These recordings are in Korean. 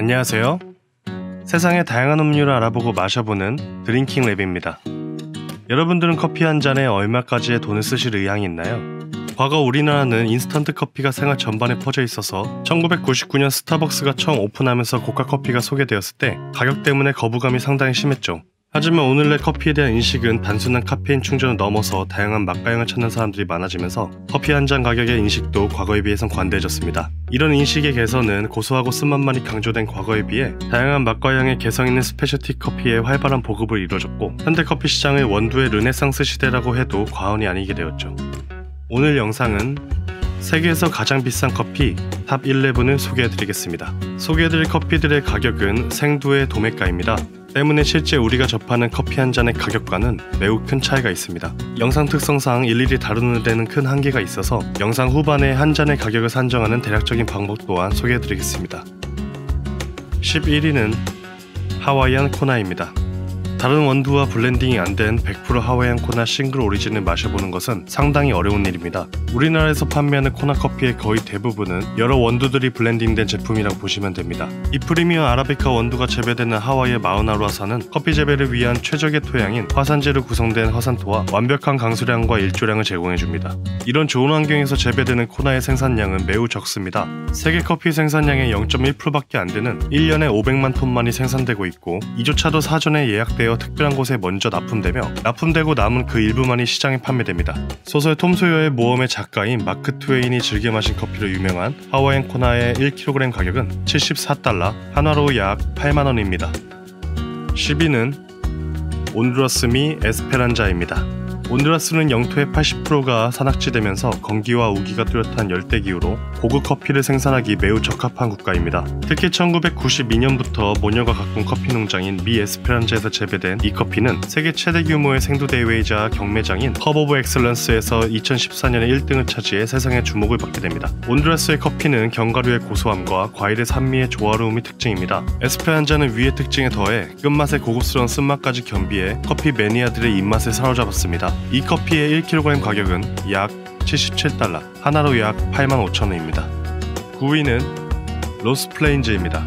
안녕하세요. 세상의 다양한 음료를 알아보고 마셔보는 드링킹랩입니다. 여러분들은 커피 한 잔에 얼마까지의 돈을 쓰실 의향이 있나요? 과거 우리나라는 인스턴트 커피가 생활 전반에 퍼져 있어서 1999년 스타벅스가 처음 오픈하면서 고가커피가 소개되었을 때 가격 때문에 거부감이 상당히 심했죠. 하지만 오늘날 커피에 대한 인식은 단순한 카페인 충전을 넘어서 다양한 맛가형을 찾는 사람들이 많아지면서 커피 한 잔 가격의 인식도 과거에 비해선 관대해졌습니다. 이런 인식의 개선은 고소하고 쓴맛만이 강조된 과거에 비해 다양한 맛과향의 개성 있는 스페셜티 커피의 활발한 보급을 이뤄줬고 현대 커피 시장의 원두의 르네상스 시대라고 해도 과언이 아니게 되었죠. 오늘 영상은 세계에서 가장 비싼 커피 탑 11을 소개해드리겠습니다. 소개해드릴 커피들의 가격은 생두의 도매가입니다. 때문에 실제 우리가 접하는 커피 한 잔의 가격과는 매우 큰 차이가 있습니다. 영상 특성상 일일이 다루는 데는 큰 한계가 있어서 영상 후반에 한 잔의 가격을 산정하는 대략적인 방법 또한 소개해드리겠습니다. 11위는 하와이안 코나입니다. 다른 원두와 블렌딩이 안 된 100% 하와이안 코나 싱글 오리진을 마셔보는 것은 상당히 어려운 일입니다. 우리나라에서 판매하는 코나 커피의 거의 대부분은 여러 원두들이 블렌딩된 제품이라고 보시면 됩니다. 이 프리미엄 아라비카 원두가 재배되는 하와이의 마우나루아산은 커피 재배를 위한 최적의 토양인 화산재로 구성된 화산토와 완벽한 강수량과 일조량을 제공해줍니다. 이런 좋은 환경에서 재배되는 코나의 생산량은 매우 적습니다. 세계 커피 생산량의 0.1%밖에 안 되는 1년에 500만 톤만이 생산되고 있고 이조차도 사전에 예약되어 특별한 곳에 먼저 납품되고 남은 그 일부만이 시장에 판매됩니다. 소설 톰 소여의 모험의 작가인 마크 트웨인이 즐겨 마신 커피로 유명한 하와이안 코나의 1kg 가격은 74달러, 한화로 약 8만원입니다. 10위는 온두라스미 에스페란자입니다. 온두라스는 영토의 80%가 산악지되면서 건기와 우기가 뚜렷한 열대기후로 고급 커피를 생산하기 매우 적합한 국가입니다. 특히 1992년부터 모녀가 가꾼 커피 농장인 미 에스페란자에서 재배된 이 커피는 세계 최대 규모의 생두 대회이자 경매장인 컵 오브 엑셀런스에서 2014년에 1등을 차지해 세상의 주목을 받게 됩니다. 온두라스의 커피는 견과류의 고소함과 과일의 산미의 조화로움이 특징입니다. 에스페란자는 위의 특징에 더해 끝맛의 고급스러운 쓴맛까지 겸비해 커피 매니아들의 입맛을 사로잡았습니다. 이 커피의 1kg 가격은 약 77달러, 하나로 약 85,000원입니다. 9위는 로스플레인즈입니다.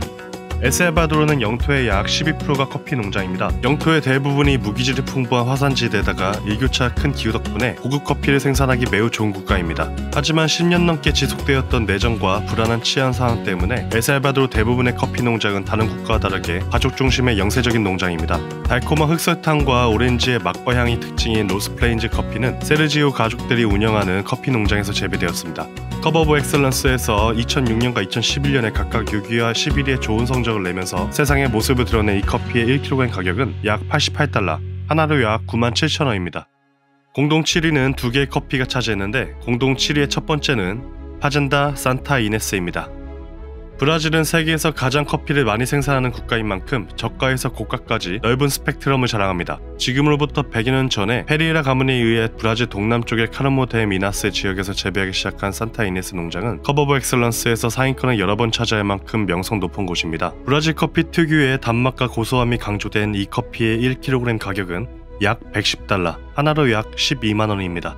엘살바도르는 영토의 약 12%가 커피 농장입니다. 영토의 대부분이 무기질이 풍부한 화산지대에다가 일교차 큰 기후 덕분에 고급 커피를 생산하기 매우 좋은 국가입니다. 하지만 10년 넘게 지속되었던 내전과 불안한 치안 상황 때문에 엘살바도르 대부분의 커피 농장은 다른 국가와 다르게 가족 중심의 영세적인 농장입니다. 달콤한 흑설탕과 오렌지의 맛과 향이 특징인 로스플레인즈 커피는 세르지오 가족들이 운영하는 커피 농장에서 재배되었습니다. 컵 오브 엑셀런스에서 2006년과 2011년에 각각 6위와 11위에 좋은 성적을 내면서 세상의 모습을 드러낸 이 커피의 1kg 가격은 약 88달러, 하나로 약 97,000원입니다. 공동 7위는 두 개의 커피가 차지했는데 공동 7위의 첫 번째는 파젠다 산타 이네스입니다. 브라질은 세계에서 가장 커피를 많이 생산하는 국가인 만큼 저가에서 고가까지 넓은 스펙트럼을 자랑합니다. 지금으로부터 100여 년 전에 페리에라 가문에 의해 브라질 동남쪽의 카르모 데 미나스 지역에서 재배하기 시작한 산타 이네스 농장은 컵 오브 엑셀런스에서 상위권을 여러 번 차지할 만큼 명성 높은 곳입니다. 브라질 커피 특유의 단맛과 고소함이 강조된 이 커피의 1kg 가격은 약 110달러, 하나로 약 12만원입니다.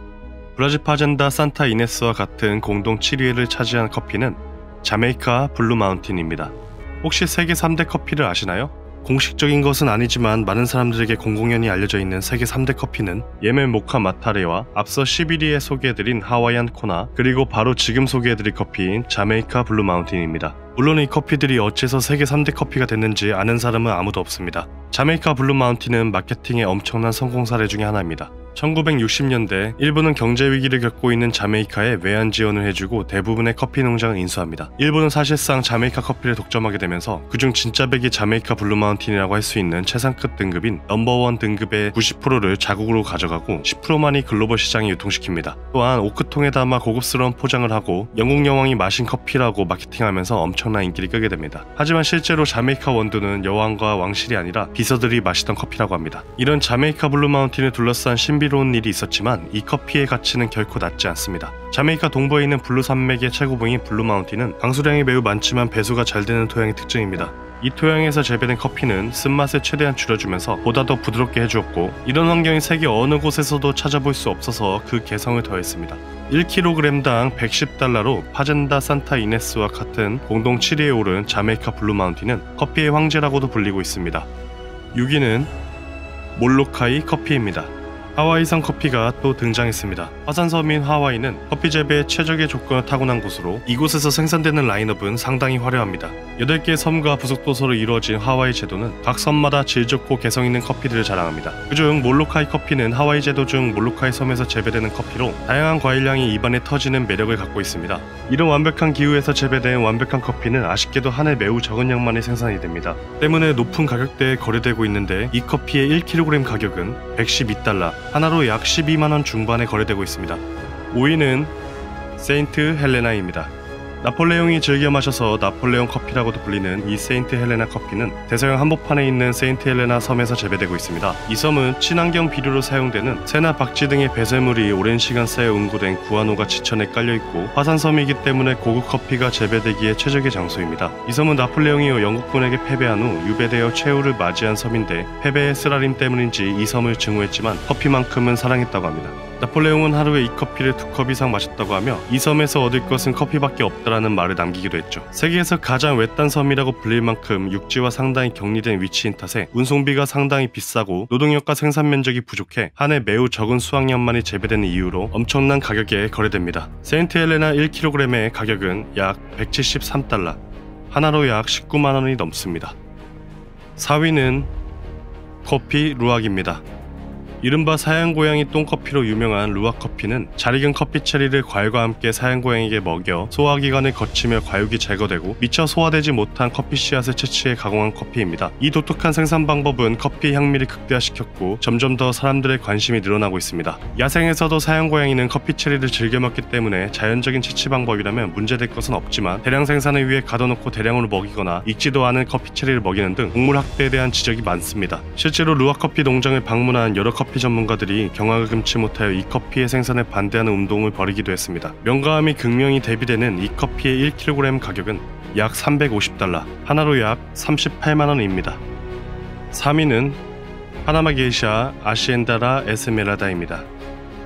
브라질 파젠다 산타 이네스와 같은 공동 7위를 차지한 커피는 자메이카 블루 마운틴입니다. 혹시 세계 3대 커피를 아시나요? 공식적인 것은 아니지만 많은 사람들에게 공공연히 알려져 있는 세계 3대 커피는 예멘 모카 마타레와 앞서 11위에 소개해드린 하와이안 코나, 그리고 바로 지금 소개해드릴 커피인 자메이카 블루 마운틴입니다. 물론 이 커피들이 어째서 세계 3대 커피가 됐는지 아는 사람은 아무도 없습니다. 자메이카 블루 마운틴은 마케팅의 엄청난 성공 사례 중에 하나입니다. 1960년대 일본은 경제 위기를 겪고 있는 자메이카에 외환 지원을 해주고 대부분의 커피 농장을 인수합니다. 일본은 사실상 자메이카 커피를 독점하게 되면서 그중 진짜백이 자메이카 블루 마운틴이라고 할 수 있는 최상급 등급인 넘버1 등급의 90%를 자국으로 가져가고 10%만이 글로벌 시장에 유통시킵니다. 또한 오크통에 담아 고급스러운 포장을 하고 영국 여왕이 마신 커피라고 마케팅하면서 엄청난 인기를 끄게 됩니다. 하지만 실제로 자메이카 원두는 여왕과 왕실이 아니라 비서들이 마시던 커피라고 합니다. 이런 자메이카 블루 마운틴을 둘러싼 신비로운 일이 있었지만 이 커피의 가치는 결코 낮지 않습니다. 자메이카 동부에 있는 블루 산맥의 최고봉인 블루 마운틴은 강수량이 매우 많지만 배수가 잘 되는 토양이 특징입니다. 이 토양에서 재배된 커피는 쓴맛을 최대한 줄여주면서 보다 더 부드럽게 해주었고 이런 환경이 세계 어느 곳에서도 찾아볼 수 없어서 그 개성을 더했습니다. 1kg당 110달러로 파젠다 산타 이네스와 같은 공동 7위에 오른 자메이카 블루 마운틴은 커피의 황제라고도 불리고 있습니다. 6위는 몰로카이 커피입니다. 하와이산 커피가 또 등장했습니다. 화산섬인 하와이는 커피 재배에 최적의 조건을 타고난 곳으로 이곳에서 생산되는 라인업은 상당히 화려합니다. 8개의 섬과 부속도서로 이루어진 하와이 제도는 각 섬마다 질 좋고 개성 있는 커피들을 자랑합니다. 그중 몰로카이 커피는 하와이 제도 중 몰로카이 섬에서 재배되는 커피로 다양한 과일향이 입안에 터지는 매력을 갖고 있습니다. 이런 완벽한 기후에서 재배된 완벽한 커피는 아쉽게도 한 해 매우 적은 양만이 생산이 됩니다. 때문에 높은 가격대에 거래되고 있는데 이 커피의 1kg 가격은 112달러, 하나로 약 12만원 중반에 거래되고 있습니다. 5위는 세인트 헬레나입니다. 나폴레옹이 즐겨 마셔서 나폴레옹 커피라고도 불리는 이 세인트 헬레나 커피는 대서양 한복판에 있는 세인트 헬레나 섬에서 재배되고 있습니다. 이 섬은 친환경 비료로 사용되는 새나 박쥐 등의 배설물이 오랜 시간 쌓여 응고된 구아노가 지천에 깔려있고 화산섬이기 때문에 고급 커피가 재배되기에 최적의 장소입니다. 이 섬은 나폴레옹이 영국군에게 패배한 후 유배되어 최후를 맞이한 섬인데 패배의 쓰라림 때문인지 이 섬을 증오했지만 커피만큼은 사랑했다고 합니다. 나폴레옹은 하루에 이 커피를 2컵 이상 마셨다고 하며 이 섬에서 얻을 것은 커피밖에 없다라는 말을 남기기도 했죠. 세계에서 가장 외딴 섬이라고 불릴 만큼 육지와 상당히 격리된 위치인 탓에 운송비가 상당히 비싸고 노동력과 생산 면적이 부족해 한 해 매우 적은 수확량만이 재배되는 이유로 엄청난 가격에 거래됩니다. 세인트 헬레나 1kg의 가격은 약 173달러, 하나로 약 19만원이 넘습니다. 4위는 커피 루악입니다. 이른바 사양고양이 똥커피로 유명한 루악커피는 잘 익은 커피 체리를 과일과 함께 사양고양이에게 먹여 소화기관을 거치며 과육이 제거되고 미처 소화되지 못한 커피 씨앗을 채취해 가공한 커피입니다. 이 독특한 생산 방법은 커피의 향미를 극대화시켰고 점점 더 사람들의 관심이 늘어나고 있습니다. 야생에서도 사양고양이는 커피 체리를 즐겨 먹기 때문에 자연적인 채취 방법이라면 문제될 것은 없지만 대량 생산을 위해 가둬놓고 대량으로 먹이거나 익지도 않은 커피 체리를 먹이는 등 동물 학대에 대한 지적이 많습니다. 실제로 루악커피 농장을 방문한 여러 커피 전문가들이 경악을 금치 못하여 이 커피의 생산에 반대하는 운동을 벌이기도 했습니다. 명가함이 극명히 대비되는 이 커피의 1kg 가격은 약 350달러, 하나로 약 38만원입니다. 3위는 파나마 게이샤 아시엔다라 에스메랄다입니다.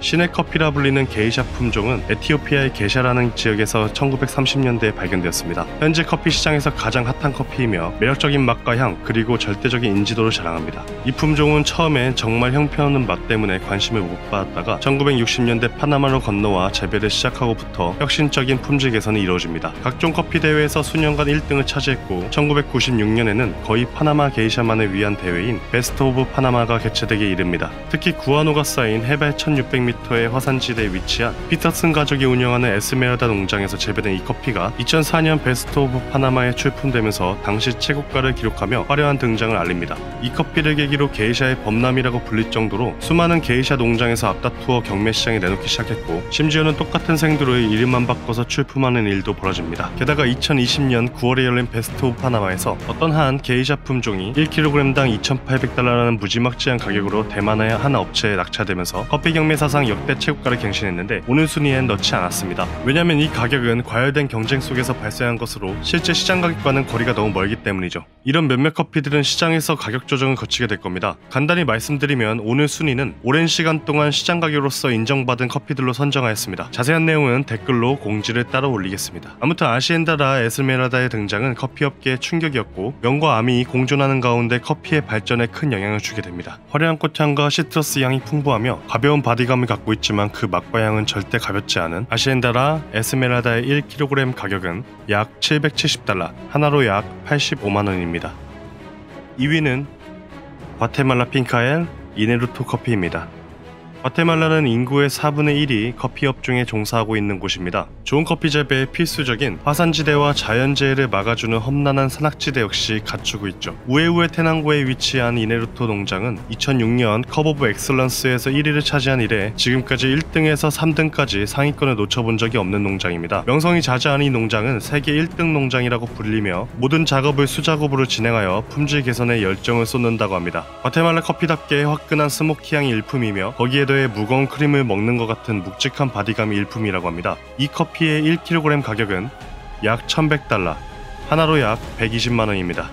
신의 커피라 불리는 게이샤 품종은 에티오피아의 게샤라는 지역에서 1930년대에 발견되었습니다. 현재 커피 시장에서 가장 핫한 커피이며 매력적인 맛과 향 그리고 절대적인 인지도를 자랑합니다. 이 품종은 처음엔 정말 형편없는 맛 때문에 관심을 못 받았다가 1960년대 파나마로 건너와 재배를 시작하고부터 혁신적인 품질 개선이 이루어집니다. 각종 커피 대회에서 수년간 1등을 차지했고 1996년에는 거의 파나마 게이샤만을 위한 대회인 베스트 오브 파나마가 개최되기에 이릅니다. 특히 구아노가 쌓인 해발 1600m의 화산지대에 위치한 피터슨 가족이 운영하는 에스메랄다 농장에서 재배된 이 커피가 2004년 베스트 오브 파나마에 출품되면서 당시 최고가를 기록하며 화려한 등장을 알립니다. 이 커피를 계기로 게이샤의 범람이라고 불릴 정도로 수많은 게이샤 농장에서 앞다투어 경매 시장에 내놓기 시작했고 심지어는 똑같은 생두를 이름만 바꿔서 출품하는 일도 벌어집니다. 게다가 2020년 9월에 열린 베스트 오브 파나마에서 어떤 한 게이샤 품종이 1kg당 2,800달러라는 무지막지한 가격으로 대만의 한 업체에 낙찰되면서 커피 경매 사상 역대 최고가를 갱신했는데 오늘 순위엔 넣지 않았습니다. 왜냐면 이 가격은 과열된 경쟁 속에서 발생한 것으로 실제 시장 가격과는 거리가 너무 멀기 때문이죠. 이런 몇몇 커피들은 시장에서 가격 조정을 거치게 될 겁니다. 간단히 말씀드리면 오늘 순위는 오랜 시간 동안 시장 가격으로서 인정받은 커피들로 선정하였습니다. 자세한 내용은 댓글로 공지를 따로 올리겠습니다. 아무튼 아시엔다라 에스메랄다의 등장은 커피업계에 충격이었고 명과 암이 공존하는 가운데 커피의 발전에 큰 영향을 주게 됩니다. 화려한 꽃향과 시트러스 향이 풍부하며 가벼운 바디감을 갖고 있지만 그 맛과 향은 절대 가볍지 않은 아시엔다라 에스메랄다의 1kg 가격은 약 770달러, 하나로 약 85만원입니다. 2위는 과테말라 핑카엘 이네루토 커피입니다. 과테말라는 인구의 4분의 1이 커피업 중에 종사하고 있는 곳입니다. 좋은 커피 재배에 필수적인 화산지대와 자연재해를 막아주는 험난한 산악지대 역시 갖추고 있죠. 우에우에 테낭고에 위치한 이네루토 농장은 2006년 컵 오브 엑설런스에서 1위를 차지한 이래 지금까지 1등에서 3등까지 상위권을 놓쳐본 적이 없는 농장입니다. 명성이 자자한 이 농장은 세계 1등 농장이라고 불리며 모든 작업을 수작업으로 진행하여 품질 개선에 열정을 쏟는다고 합니다. 과테말라 커피답게 화끈한 스모키향이 일품이며 거기에 더해 무거운 크림을 먹는 것 같은 묵직한 바디감이 일품이라고 합니다. 이 커피의 1kg 가격은 약 1100달러, 하나로 약 120만원입니다.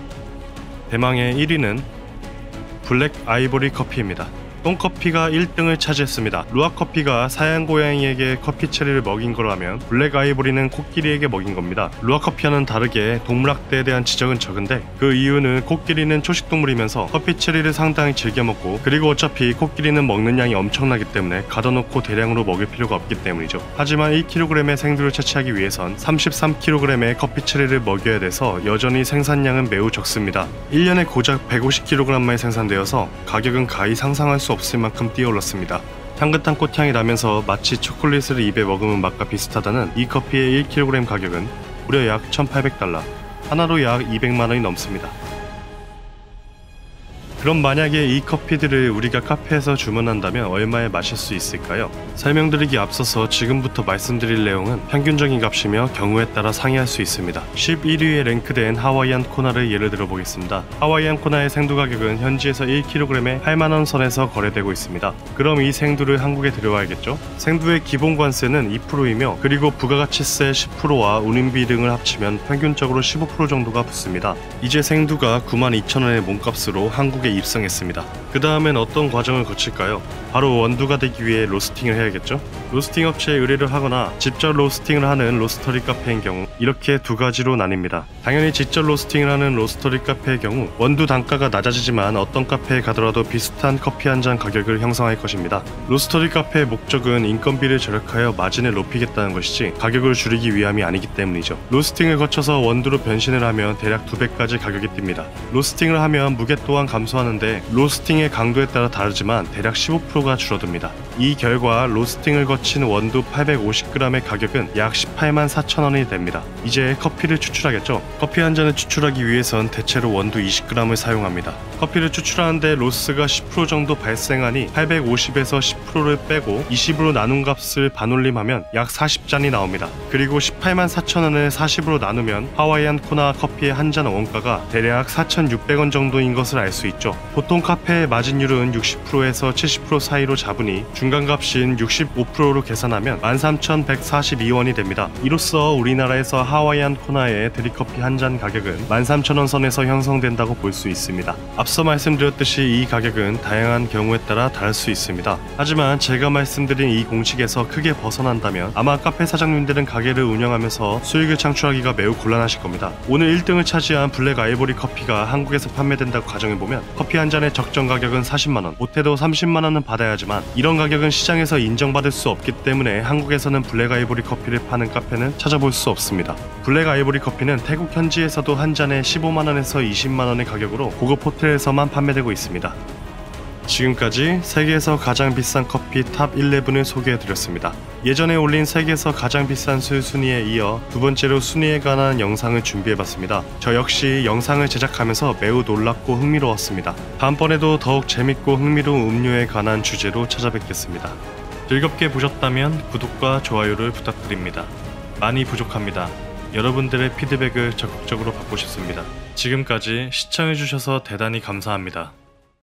대망의 1위는 블랙 아이보리 커피입니다. 똥커피가 1등을 차지했습니다. 루아커피가 사양고양이에게 커피 체리를 먹인 거라면 블랙 아이보리는 코끼리에게 먹인 겁니다. 루아커피와는 다르게 동물학대에 대한 지적은 적은데 그 이유는 코끼리는 초식동물이면서 커피 체리를 상당히 즐겨 먹고, 그리고 어차피 코끼리는 먹는 양이 엄청나기 때문에 가둬놓고 대량으로 먹을 필요가 없기 때문이죠. 하지만 1kg의 생두를 채취하기 위해선 33kg의 커피 체리를 먹여야 돼서 여전히 생산량은 매우 적습니다. 1년에 고작 150kg만이 생산되어서 가격은 가히 상상할 수 없을 만큼 뛰어올랐습니다. 향긋한 꽃향이 나면서 마치 초콜릿을 입에 머금은 맛과 비슷하다는 이 커피의 1kg 가격은 무려 약 1,800달러, 하나로 약 200만원이 넘습니다. 그럼 만약에 이 커피들을 우리가 카페에서 주문한다면 얼마에 마실 수 있을까요? 설명드리기 앞서서 지금부터 말씀드릴 내용은 평균적인 값이며 경우에 따라 상이할 수 있습니다. 11위에 랭크된 하와이안 코나를 예를 들어 보겠습니다. 하와이안 코나의 생두 가격은 현지에서 1kg에 8만원 선에서 거래되고 있습니다. 그럼 이 생두를 한국에 들여와야겠죠? 생두의 기본 관세는 2%이며 그리고 부가가치세 10%와 운임비 등을 합치면 평균적으로 15% 정도가 붙습니다. 이제 생두가 92,000원의 몸값으로 한국에 입성했습니다. 그 다음엔 어떤 과정을 거칠까요? 바로 원두가 되기 위해 로스팅을 해야겠죠? 로스팅 업체에 의뢰를 하거나 직접 로스팅을 하는 로스터리 카페인 경우 이렇게 두 가지로 나뉩니다. 당연히 직접 로스팅을 하는 로스터리 카페의 경우 원두 단가가 낮아지지만 어떤 카페에 가더라도 비슷한 커피 한 잔 가격을 형성할 것입니다. 로스터리 카페의 목적은 인건비를 절약하여 마진을 높이겠다는 것이지 가격을 줄이기 위함이 아니기 때문이죠. 로스팅을 거쳐서 원두로 변신을 하면 대략 2배까지 가격이 뜁니다. 로스팅을 하면 무게 또한 감소하는데 로스팅의 강도에 따라 다르지만 대략 15%가 줄어듭니다. 이 결과 로스팅을 거친 원두 850g의 가격은 약 18만 4천원이 됩니다. 이제 커피를 추출하겠죠? 커피 한 잔을 추출하기 위해선 대체로 원두 20g을 사용합니다. 커피를 추출하는데 로스가 10% 정도 발생하니 850에서 10%를 빼고 20으로 나눈 값을 반올림하면 약 40잔이 나옵니다. 그리고 18만 4천원을 40으로 나누면 하와이안 코나 커피의 한 잔 원가가 대략 4,600원 정도인 것을 알 수 있죠. 보통 카페의 마진율은 60%에서 70% 사이로 잡으니 중간값인 65%로 계산하면 13,142원이 됩니다. 이로써 우리나라에서 하와이안 코나의 드립커피 한 잔 가격은 13,000원 선에서 형성된다고 볼 수 있습니다. 앞서 말씀드렸듯이 이 가격은 다양한 경우에 따라 다를 수 있습니다. 하지만 제가 말씀드린 이 공식에서 크게 벗어난다면 아마 카페 사장님들은 가게를 운영하면서 수익을 창출하기가 매우 곤란하실 겁니다. 오늘 1등을 차지한 블랙 아이보리 커피가 한국에서 판매된다고 가정해보면 커피 한 잔의 적정 가격은 40만원, 못해도 30만원은 받아야지만 이런 가격은 시장에서 인정받을 수 없기 때문에 한국에서는 블랙 아이보리 커피를 파는 카페는 찾아볼 수 없습니다. 블랙 아이보리 커피는 태국 현지에서도 한 잔에 15만원에서 20만원의 가격으로 고급 호텔에서만 판매되고 있습니다. 지금까지 세계에서 가장 비싼 커피 탑 11을 소개해드렸습니다. 예전에 올린 세계에서 가장 비싼 술 순위에 이어 두 번째로 순위에 관한 영상을 준비해봤습니다. 저 역시 영상을 제작하면서 매우 놀랍고 흥미로웠습니다. 다음번에도 더욱 재밌고 흥미로운 음료에 관한 주제로 찾아뵙겠습니다. 즐겁게 보셨다면 구독과 좋아요를 부탁드립니다. 많이 부족합니다. 여러분들의 피드백을 적극적으로 받고 싶습니다. 지금까지 시청해주셔서 대단히 감사합니다.